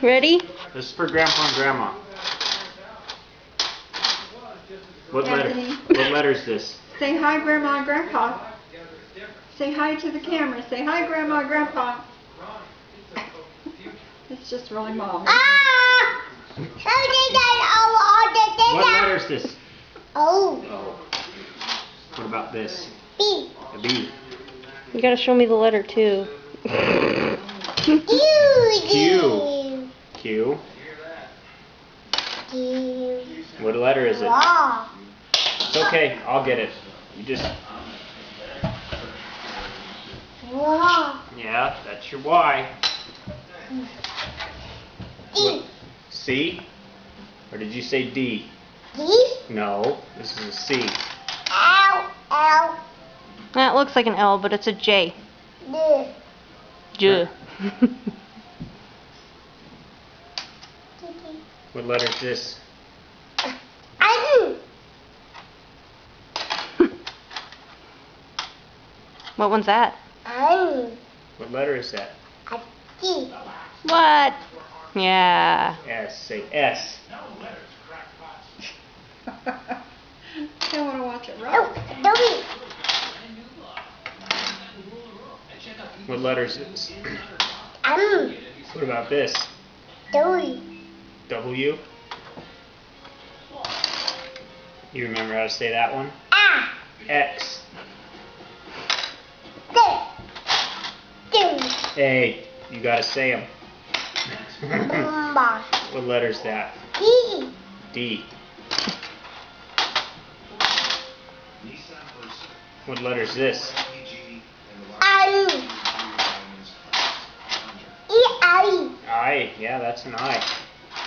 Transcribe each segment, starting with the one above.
Ready? This is for Grandpa and Grandma. What letter is this? Say hi, Grandma and Grandpa. Say hi to the camera. Say hi, Grandma and Grandpa. It's just really Mom. What letter is this? Oh. What about this? B. A B. You gotta show me the letter too. Q. Q. Q. What letter is it? Wow. It's okay. I'll get it. You just... Wow. Yeah, that's your Y. D. C? Or did you say D? D. No, this is a C. L. L. That looks like an L, but it's a J. D. J. What letter is this? I. What one's that? I. What letter is that? D. What? Yeah. S. Say S. I want to watch it roll. W. What letter is this? M. What about this? W. W? You remember how to say that one? A. X. D. D. A. You gotta say them. M. What letter is that? D. D. What letter is this? I. E. I. I. Yeah, that's an I.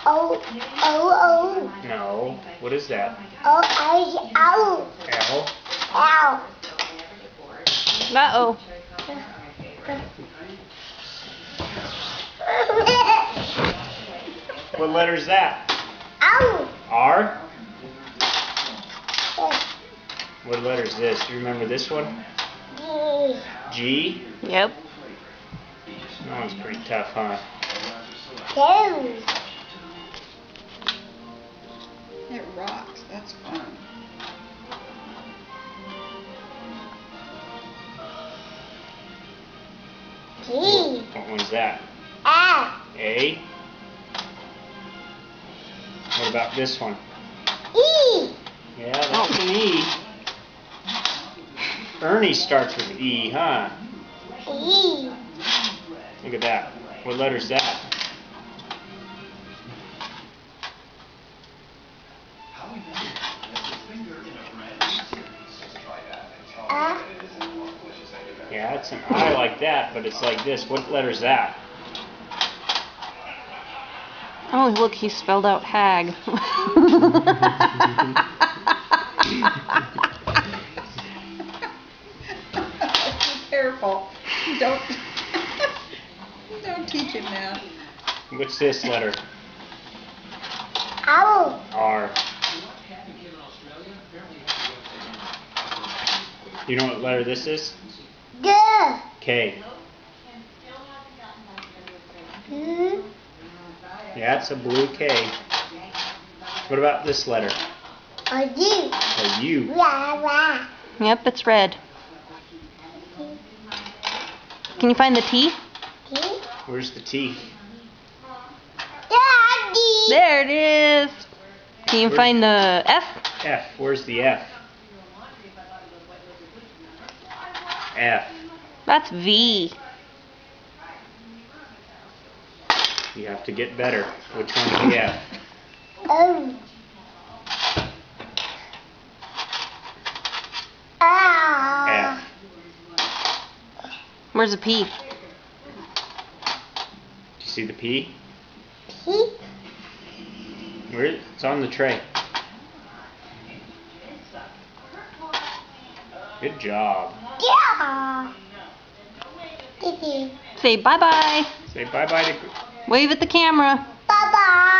O. O. O. No. What is that? O. I. O. L. L. Uh-oh. What letter is that? O. R? What letter is this? Do you remember this one? D. G? Yep. That one's pretty tough, huh? Q. It rocks. That's fun. T. What one's that? F. A? What about this one? E. Yeah, that's an E. Ernie starts with E, huh? E. Look at that. What letter is that? F. Yeah, it's an I like that, but it's like this. What letter is that? Oh, look, he spelled out hag. Be careful. Don't don't teach him that. What's this letter? O. R. You know what letter this is? D. K. Mm. Yeah, it's a blue K. What about this letter? A U. A U. Rah, rah. Yep, it's red. Can you find the T? T. Where's the T? Daddy. There it is. Can you find the F? F. Where's the F? F. That's V. You have to get better. Which one's the F? O. Ah. F. Where's the P? Do you see the P? P. Where? It's on the tray. Good job. Yeah. Thank you. Say bye-bye. Say bye-bye to... Wave at the camera. Bye-bye.